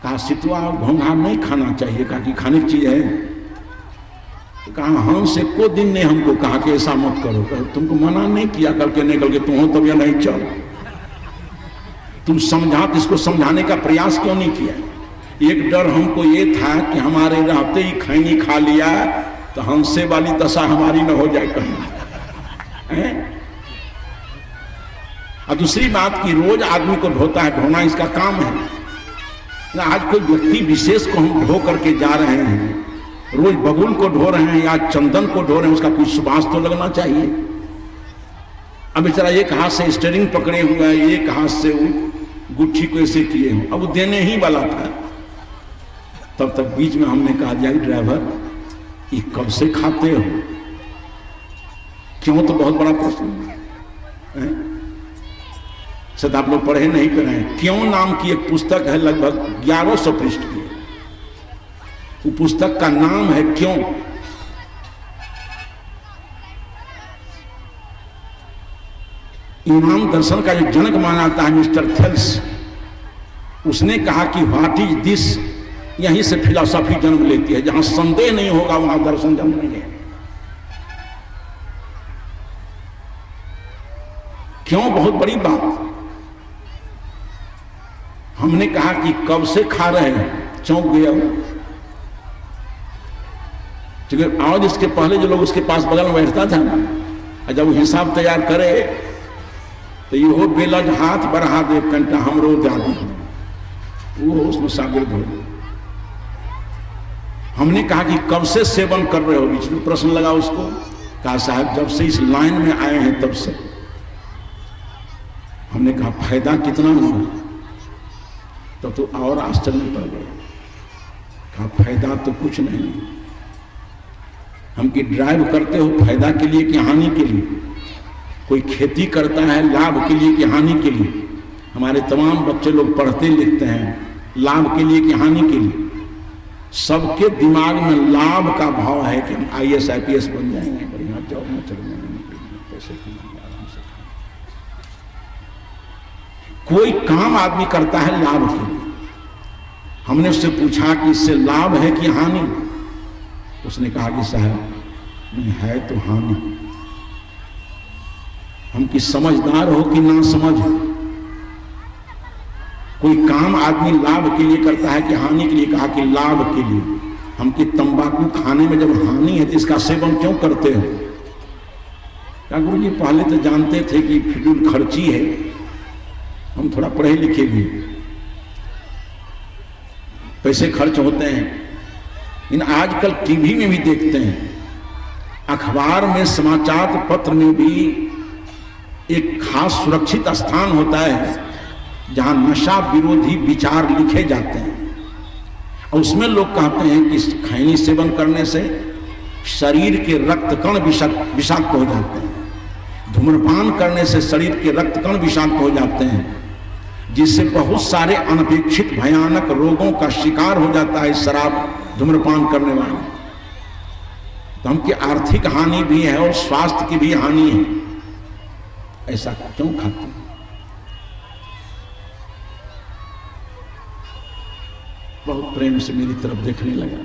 कहा सितुआ और घोंघा नहीं खाना चाहिए, कहा कि खाने की चीज है। तो कहा हंस एको दिन ने हमको कहा कि ऐसा मत करो, तुमको मना नहीं किया करके निकल के तुम हो तब या नहीं चल, तुम समझा तो इसको समझाने का प्रयास क्यों नहीं किया। एक डर हमको ये था कि हमारे रहते ही खैनी खा लिया तो हंसे वाली दशा हमारी न हो जाए कहीं। और दूसरी बात की रोज आदमी को ढोता है, ढोना इसका काम है ना। आज कोई व्यक्ति विशेष को हम ढो करके जा रहे हैं, रोज बबूल को ढो रहे हैं या चंदन को ढो रहे हैं, उसका कुछ सुबास तो लगना चाहिए। अब बेचारा एक हाथ से स्टीयरिंग पकड़े हुआ है, एक हाथ से गुच्छी को ऐसे किए हो, अब वो देने ही वाला था। तब तक बीच में हमने कहा दिया ड्राइवर ये कब से खाते हो, क्यों, तो बहुत बड़ा प्रश्न है। शायद आप लोग पढ़े नहीं पढ़े हैं। क्यों नाम की एक पुस्तक है, लगभग 1100 पृष्ठ की। वो पुस्तक का नाम है क्यों। ईमान दर्शन का जो जनक माना जाता है मिस्टर थेल्स, उसने कहा कि व्हाट इज दिस, यहीं से फिलॉसफी जन्म लेती है। जहां संदेह नहीं होगा वहां दर्शन जन्म लेंगे। क्यों बहुत बड़ी बात। हमने कहा कि कब से खा रहे हैं, चौंक गया। आज इसके पहले जो लोग उसके पास बगल में बैठता था ना, जब वो हिसाब तैयार करे तो ये हो बेलज हाथ बढ़ा दे, 1 घंटा हम रोज आदि वो उसमें शागिर्द हो। हमने कहा कि कब से सेवन कर रहे हो, बीच में प्रश्न लगा उसको। कहा साहब जब से इस लाइन में आए हैं तब से। हमने कहा फायदा कितना हुआ, तब तो और आश्चर्य पड़ गया। कहा फायदा तो कुछ नहीं। हम कि ड्राइव करते हो फायदा के लिए कि हानि के लिए, कोई खेती करता है लाभ के लिए कि हानि के लिए। हमारे तमाम बच्चे लोग पढ़ते लिखते हैं लाभ के लिए कि हानि के लिए। सबके दिमाग में लाभ का भाव है कि हम IAS IPS बन जाएंगे, बढ़िया जॉब में चले जाएंगे, पैसे कमाएंगे, आराम से खाएंगे। कोई काम आदमी करता है लाभ के लिए। हमने उससे पूछा कि इससे लाभ है कि हानि। उसने कहा कि साहब नहीं है तो हानि। हम कि समझदार हो कि ना समझ। कोई काम आदमी लाभ के लिए करता है कि हानि के लिए। कहा कि लाभ के लिए। हम कि तंबाकू खाने में जब हानि है तो इसका सेवन क्यों करते हो। क्या गुरु जी पहले तो जानते थे कि फिजूल खर्ची है, हम थोड़ा पढ़े लिखे भी, पैसे खर्च होते हैं। इन आजकल टीवी में भी देखते हैं, अखबार में, समाचार पत्र में भी एक खास सुरक्षित स्थान होता है जहां नशा विरोधी विचार लिखे जाते हैं। और उसमें लोग कहते हैं कि खैनी सेवन करने से शरीर के रक्त कण विषाक्त हो जाते हैं, धूम्रपान करने से शरीर के रक्त कण विषाक्त हो जाते हैं, जिससे बहुत सारे अनपेक्षित भयानक रोगों का शिकार हो जाता है शराब धूम्रपान करने वाला। तो हम की आर्थिक हानि भी है और स्वास्थ्य की भी हानि है। ऐसा क्यों खाते हैं। बहुत प्रेम से मेरी तरफ देखने लगा।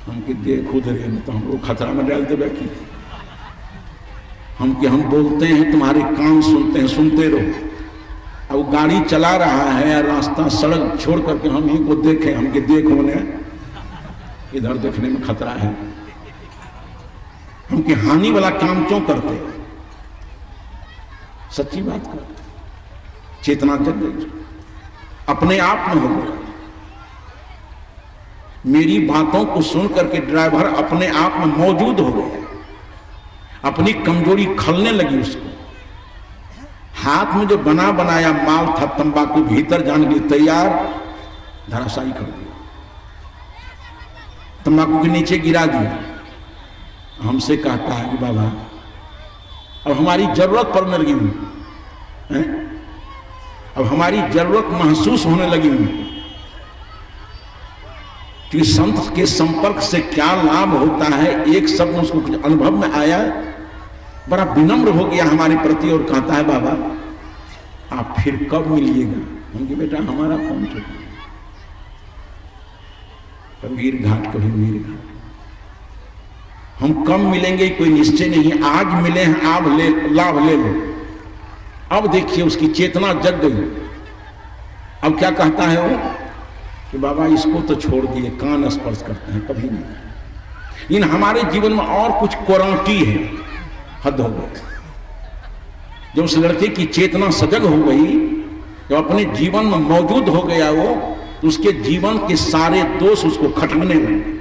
हम कि देख उधर तो हम लोग खतरा में डाल दे बैठी। हम कि हम बोलते हैं तुम्हारे कान सुनते हैं, सुनते रहो। अब गाड़ी चला रहा है, रास्ता सड़क छोड़ करके हम ही को देखें, हम कि देख होने इधर देखने में खतरा है। हम कि हानि वाला काम क्यों करते। सच्ची बात करते। चेतना जग गई, अपने आप में हो गया। मेरी बातों को सुन करके ड्राइवर अपने आप में मौजूद हो गया। अपनी कमजोरी खलने लगी उसको। हाथ में जो बना बनाया माल था तंबाकू भीतर जाने के लिए तैयार, धराशायी कर दिया, तंबाकू के नीचे गिरा दिया। हमसे कहता है कि बाबा अब हमारी जरूरत पड़ने लगी हुई है, अब हमारी जरूरत महसूस होने लगी हुई कि संत के संपर्क से क्या लाभ होता है। एक शब्द उसको कुछ अनुभव में आया, बड़ा विनम्र हो गया हमारे प्रति और कहता है बाबा आप फिर कब मिलिएगा। हम कि बेटा हमारा कौन ठेका, कभी वीर घाट कभी वीर घाट। हम कम मिलेंगे कोई निश्चय नहीं, आज मिले हैं आप लाभ ले लो। अब देखिए उसकी चेतना जग गई। अब क्या कहता है वो कि बाबा इसको तो छोड़ दिए, कान स्पर्श करते हैं, कभी नहीं। इन हमारे जीवन में और कुछ कोरांटी है, हद हो गई। जब उस लड़के की चेतना सजग हो गई, जब अपने जीवन में मौजूद हो गया वो, तो उसके जीवन के सारे दोष उसको खटकने लगे।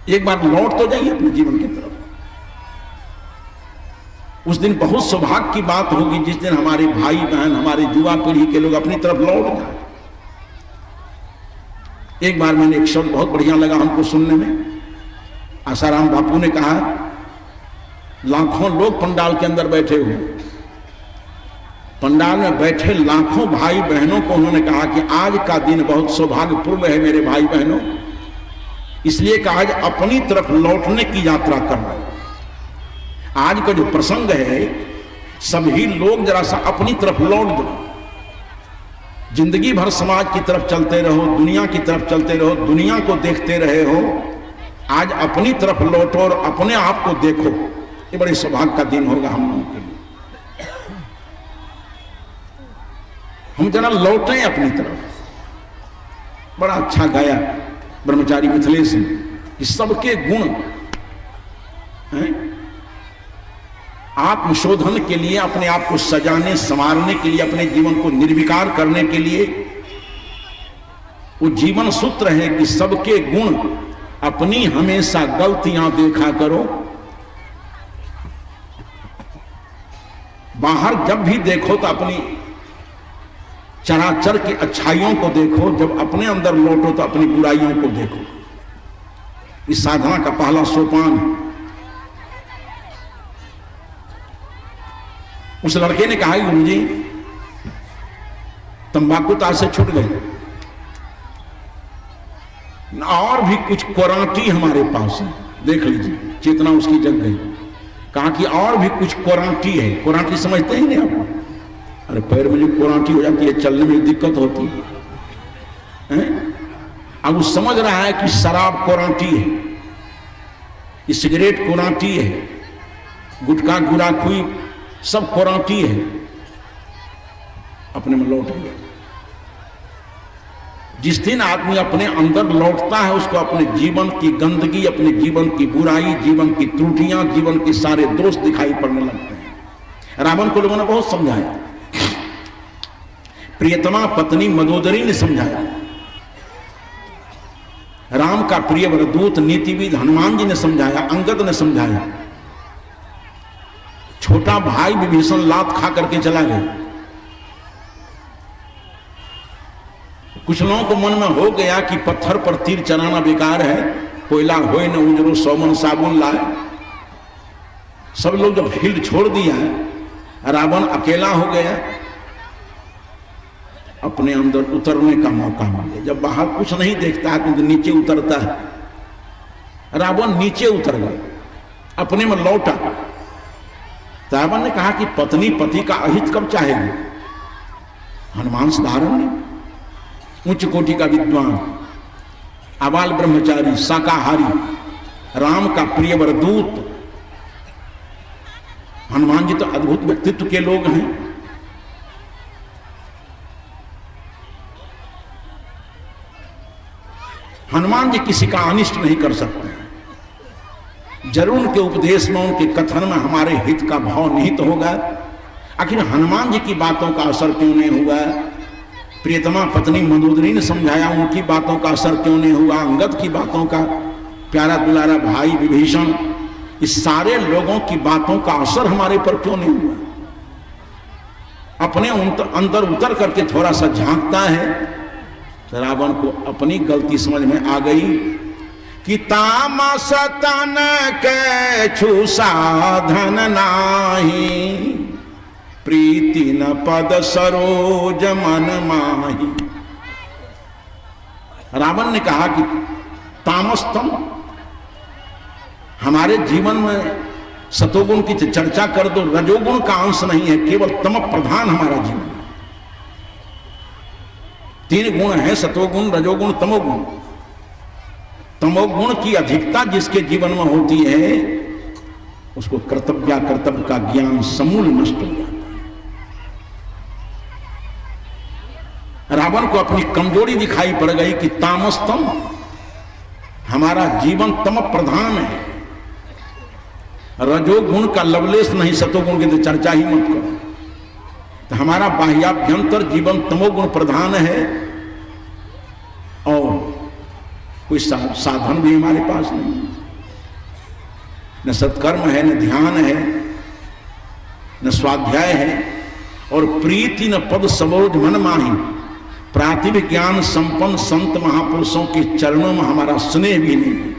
एक बार लौट तो जाइए अपने जीवन की तरफ। उस दिन बहुत सौभाग्य की बात होगी जिस दिन हमारे भाई बहन, हमारे युवा पीढ़ी के लोग अपनी तरफ लौट जाए। एक बार मैंने एक शब्द बहुत बढ़िया लगा हमको सुनने में। आसाराम बापू ने कहा, लाखों लोग पंडाल के अंदर बैठे हुए, पंडाल में बैठे लाखों भाई बहनों को उन्होंने कहा कि आज का दिन बहुत सौभाग्यपूर्ण है मेरे भाई बहनों, इसलिए कि आज अपनी तरफ लौटने की यात्रा कर रहे हैं। आज का जो प्रसंग है, सभी लोग जरा सा अपनी तरफ लौट जाओ। जिंदगी भर समाज की तरफ चलते रहो, दुनिया की तरफ चलते रहो, दुनिया को देखते रहे हो, आज अपनी तरफ लौटो और अपने आप को देखो। ये बड़े सौभाग्य का दिन होगा हम लोगों के लिए। हम जरा लौटे अपनी तरफ। बड़ा अच्छा गाया ब्रह्मचारी मिथिलेश ने कि सबके गुण हैं, आत्मशोधन के लिए, अपने आप को सजाने संवारने के लिए, अपने जीवन को निर्विकार करने के लिए वो जीवन सूत्र है कि सबके गुण, अपनी हमेशा गलतियां देखा करो। बाहर जब भी देखो तो अपनी चराचर की अच्छाइयों को देखो, जब अपने अंदर लौटो तो अपनी बुराइयों को देखो। इस साधना का पहला सोपान है। उस लड़के ने कहा गुरुजी तंबाकू ताश से छूट गई, और भी कुछ कोरांटी हमारे पास है, देख लीजिए। चेतना उसकी जग गई। कहा कि और भी कुछ कोरांटी है। कोरांटी समझते ही नहीं आप? अरे पैर में जो कोरांटी हो जाती है, चलने में दिक्कत होती है। अब वो समझ रहा है कि शराब कोरांटी है, सिगरेट कोरांटी है, गुटखा गुराखुई सब कोरांटी है। अपने में लौट गया। जिस दिन आदमी अपने अंदर लौटता है, उसको अपने जीवन की गंदगी, अपने जीवन की बुराई, जीवन की त्रुटियां, जीवन के सारे दोष दिखाई पड़ने लगते हैं। रावण को लोगों ने बहुत समझाया, प्रियतमा पत्नी मंदोदरी ने समझाया, राम का प्रिय वरदूत नीतिविद हनुमान जी ने समझाया, अंगद ने समझाया, छोटा भाई विभीषण लात खा करके चला गया। कुछ लोगों को मन में हो गया कि पत्थर पर तीर चलाना बेकार है, कोयला होए न उजरो 100 मन साबुन लाए। सब लोग जब फील्ड छोड़ दिया, रावण अकेला हो गया, अपने अंदर उतरने का मौका मिले। जब बाहर कुछ नहीं देखता है तो नीचे उतरता है। रावण नीचे उतर गया, अपने में लौटा। रावण ने कहा कि पत्नी पति का अहित कब चाहेगी? हनुमान साधारण ने, उच्च कोटि का विद्वान, आबाल ब्रह्मचारी, शाकाहारी, राम का प्रिय वरदूत। हनुमान जी तो अद्भुत व्यक्तित्व के लोग हैं। हनुमान जी किसी का अनिष्ट नहीं कर सकते। जरूर उनके उपदेश में, उनके कथन में हमारे हित का भाव निहित होगा। आखिर हनुमान जी की बातों का असर क्यों नहीं हुआ? प्रियतमा पत्नी मंदोदरी ने समझाया, उनकी बातों का असर क्यों नहीं हुआ? अंगद की बातों का, प्यारा दुलारा भाई विभीषण, इस सारे लोगों की बातों का असर हमारे पर क्यों नहीं हुआ? अपने अंदर उतर करके थोड़ा सा झांकता है, रावण को अपनी गलती समझ में आ गई कि तामस तन के छु साधन नाही, प्रीति न पद सरोज मन माही। रावण ने कहा कि तामस तम, हमारे जीवन में सतोगुण की चर्चा कर दो, रजोगुण का अंश नहीं है, केवल तम प्रधान हमारा जीवन है। तीन गुण है, सतोगुण, रजोगुण, तमोगुण। तमोगुण की अधिकता जिसके जीवन में होती है उसको कर्तव्य का ज्ञान समूल नष्ट हो जाता है। रावण को अपनी कमजोरी दिखाई पड़ गई कि तामस्तम, हमारा जीवन तम प्रधान है, रजोगुण का लवलेश नहीं, सतोगुण की तो चर्चा ही मत करो। तो हमारा बाह्याभ्यंतर जीवन तमोगुण प्रधान है और कोई साधन भी हमारे पास नहीं, न सत्कर्म है, न ध्यान है, न स्वाध्याय है, और प्रीति न पद सरोज मन माही। प्रातिभ ज्ञान संपन्न संत महापुरुषों के चरणों में हमारा स्नेह भी नहीं है।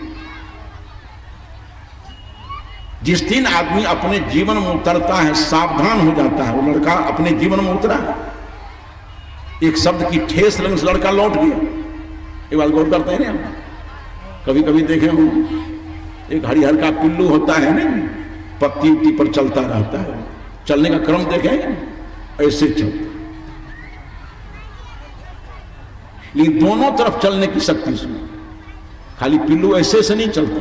जिस दिन आदमी अपने जीवन में उतरता है, सावधान हो जाता है, वो लड़का अपने जीवन में उतरा, एक शब्द की ठेस लगने से लड़का लौट गया। ये बात गौर करते हैं ना, कभी कभी देखे हो, एक हरिहर का पिल्लू होता है ना, पत्ती उत्ती पर चलता रहता है, चलने का क्रम देखें, ऐसे चलता, लेकिन दोनों तरफ चलने की शक्ति उसमें, खाली पिल्लू ऐसे से नहीं चलता,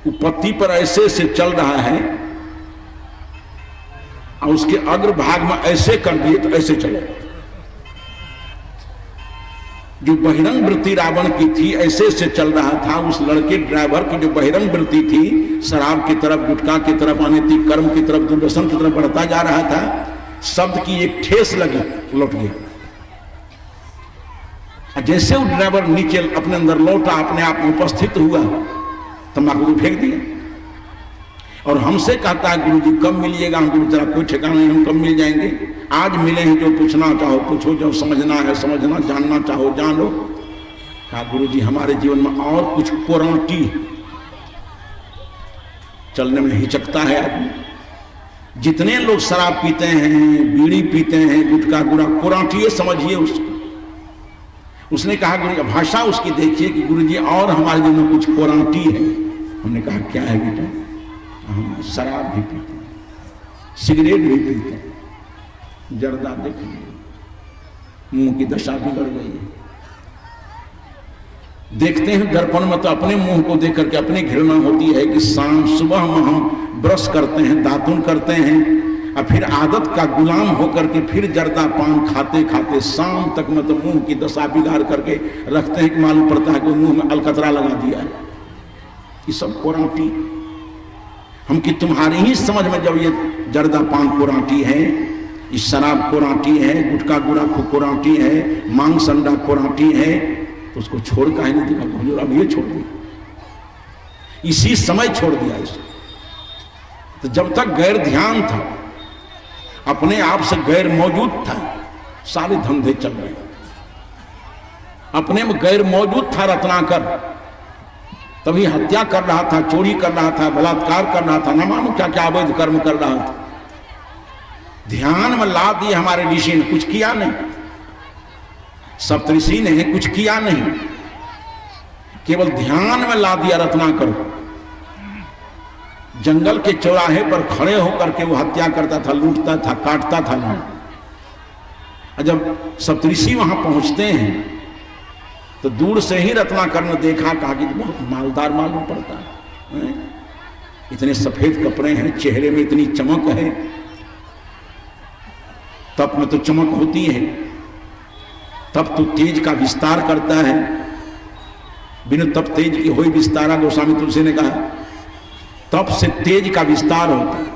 वो पत्ती पर ऐसे से चल रहा है और उसके अग्र भाग में ऐसे कर दिए तो ऐसे चलेगा। जो बहिरंग वृत्ति रावण की थी, ऐसे से चल रहा था। उस लड़के ड्राइवर की जो बहिरंग वृत्ति थी, शराब की तरफ, गुटखा की तरफ, अनैतिक कर्म की तरफ, दुर्व्यसन की तरफ बढ़ता जा रहा था। शब्द की एक ठेस लगी, लौट गया। जैसे वो ड्राइवर नीचे अपने अंदर लौटा, अपने आप में उपस्थित हुआ, तंबाकू फेंक दिया और हमसे कहता है गुरु जी कब मिलिएगा? हम गुरु जरा कोई ठिकाना नहीं, हम कब मिल जाएंगे? आज मिले हैं, जो पूछना चाहो पूछो, जो समझना है समझना, जानना चाहो जान लो। कहा गुरु जी हमारे जीवन में और कुछ कोरांटी, चलने में हिचकता है आदमी। जितने लोग शराब पीते हैं, बीड़ी पीते हैं, गुटखा गुरा, कोरांटी समझिए उसको। उसने कहा गुरु, भाषा उसकी देखिए कि गुरु जी और हमारे जीवन में कुछ कोरांटी है। हमने कहा क्या है बेटा? हम शराब भी पीते हैं, सिगरेट भी पीते हैं, जर्दा देखिए, मुंह की दशा बिगड़ गई है। देखते हैं दर्पण में तो अपने मुंह को देख करके अपनी घृणा होती है कि शाम सुबह में हम ब्रश करते हैं, दातुन करते हैं, और फिर आदत का गुलाम होकर के फिर जर्दा पान खाते खाते शाम तक में तो मुंह की दशा बिगाड़ करके रखते हैं कि मालूम पड़ता है कि मुंह में अलकतरा लगा दिया है। ये सब कोरांटी हम कि तुम्हारी ही समझ में जब ये जर्दा पान कोरांटी है, ये शराब कोरांटी है, गुटखा गुराखू कोरांटी है, मांग संडा कोरांटी है, तो उसको छोड़ का ही नहीं दिखा। अब ये छोड़ दिया, इसी समय छोड़ दिया इसको। तो जब तक गैर ध्यान था, अपने आप से गैर मौजूद था, सारे धंधे चल रहे, अपने में गैर मौजूद था रत्नाकर, तभी हत्या कर रहा था, चोरी कर रहा था, बलात्कार कर रहा था, न मानो क्या क्या अवैध कर्म कर रहा था। ध्यान में ला दिए हमारे ऋषि ने, कुछ किया नहीं, सप्तऋषि ने कुछ किया नहीं, केवल ध्यान में ला दिया रत्नाकर को। जंगल के चौराहे पर खड़े होकर के वो हत्या करता था, लूटता था, काटता था लोग। जब सप्तऋषि वहां पहुंचते हैं तो दूर से ही रत्नाकर ने देखा, कहा कि बहुत मालदार मालूम पड़ता है, इतने सफेद कपड़े हैं, चेहरे में इतनी चमक है, तप में तो चमक होती है, तप तो तेज का विस्तार करता है, बिना तप तेज की होई विस्तारा, गोस्वामी तुलसी ने कहा, तप से तेज का विस्तार होता है।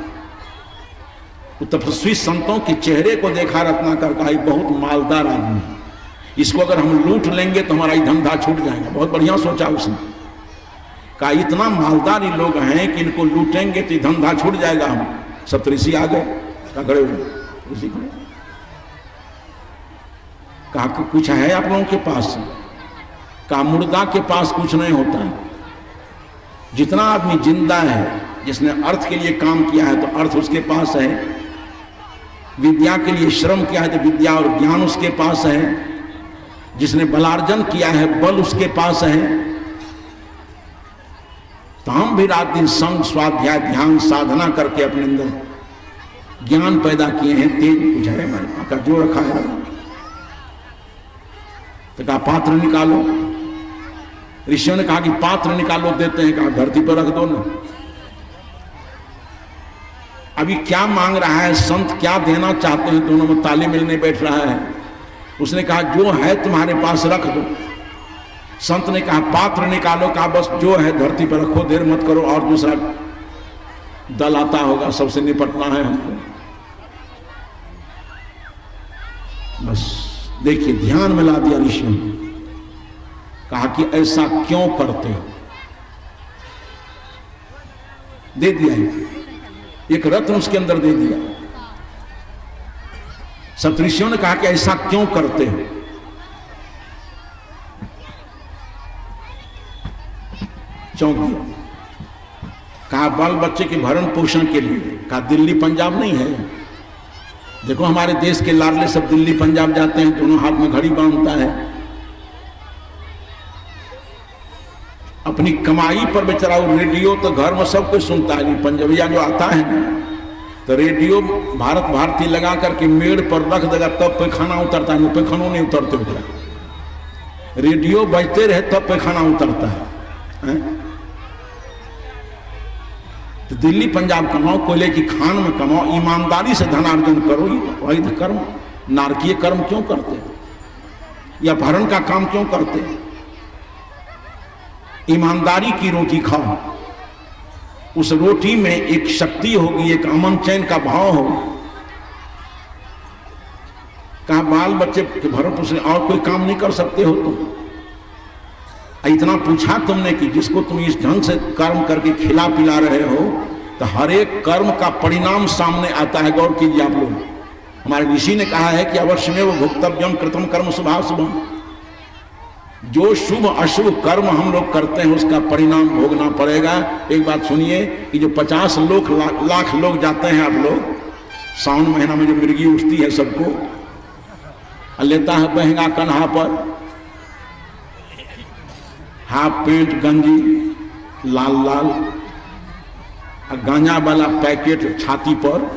तो तपस्वी संतों के चेहरे को देखा रत्नाकर, कहा बहुत मालदार आदमी है, इसको अगर हम लूट लेंगे तो हमारा ही धंधा छूट जाएगा। बहुत बढ़िया सोचा उसने, कहा इतना मालदार ये लोग हैं कि इनको लूटेंगे तो धंधा छूट जाएगा। हम सप्तऋषि आ गए, खड़े हुए, कहा कुछ है आप लोगों के पास? कहा मुर्दा के पास कुछ नहीं होता है, जितना आदमी जिंदा है, जिसने अर्थ के लिए काम किया है तो अर्थ उसके पास है, विद्या के लिए श्रम किया है तो विद्या और ज्ञान उसके पास है, जिसने बलार्जन किया है बल उसके पास है। तो हम भी रात दिन संग स्वाध्याय ध्यान साधना करके अपने अंदर ज्ञान पैदा किए हैं, तेज कुछ है हमारे पास का जो रखा है। तो कहा पात्र निकालो। ऋषियों ने कहा कि पात्र निकालो, देते हैं। कहा धरती पर रख दो ना। अभी क्या मांग रहा है, संत क्या देना चाहते हैं, दोनों में ताले मिलने बैठ रहा है। उसने कहा जो है तुम्हारे पास रख दो। संत ने कहा पात्र निकालो। कहा बस जो है धरती पर रखो, देर मत करो, और दूसरा दल आता होगा, सबसे निपटना है हमको। बस देखिए, ध्यान में ला दिया ऋषियों ने। कहा कि ऐसा क्यों करते हो। दे दिया, एक रत्न उसके अंदर दे दिया। सप्तऋषियों ने कहा कि ऐसा क्यों करते हो। चौंक गया। कहा बाल बच्चे के भरण पोषण के लिए। कहा दिल्ली पंजाब नहीं है। देखो हमारे देश के लाडले सब दिल्ली पंजाब जाते हैं, दोनों हाथ में घड़ी बांधता है। अपनी कमाई पर बेचारा, रेडियो तो घर में सब कुछ सुनता है। पंजाबिया जो आता है ना, तो रेडियो भारत भारती लगा करके मेड़ पर रख देगा, तब पैखाना उतरता है। पैखानों नहीं उतरते उतरा, रेडियो बजते रहे तब पैखाना उतरता है। तो दिल्ली पंजाब कमाओ, कोयले की खान में कमाओ, ईमानदारी से धनार्जन करो, वही तो कर्म। नारकीय कर्म क्यों करते हैं, या भरण का काम क्यों करते हैं। ईमानदारी की रोटी खाओ, उस रोटी में एक शक्ति होगी, एक अमन चैन का भाव होगा। कहा बाल बच्चे के भरण पोषण और कोई काम नहीं कर सकते हो तुम। इतना पूछा तुमने कि जिसको तुम इस ढंग से कर्म करके खिला पिला रहे हो, तो हर एक कर्म का परिणाम सामने आता है। गौर कीजिए आप लोग, हमारे ऋषि ने कहा है कि अवश्य में वो भुक्तव्यम कृतम कर्म शुभाशुभम। जो शुभ अशुभ कर्म हम लोग करते हैं उसका परिणाम भोगना पड़ेगा। एक बात सुनिए कि जो 50 लाख लोग जाते हैं, आप लोग सावन महीना में जो मिर्गी उठती है सबको, लेता है बहंगा कन्हा पर, हाफ पेंट गंजी लाल लाल, और गांजा वाला पैकेट छाती पर,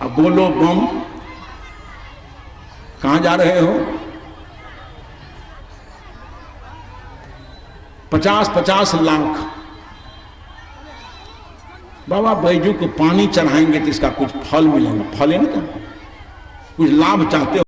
अब बोलो बम। कहां जा रहे हो। 50-50 लाख। बाबा बैजू को पानी चढ़ाएंगे तो इसका कुछ फल मिलेगा। फल है ना, कुछ लाभ चाहते हो।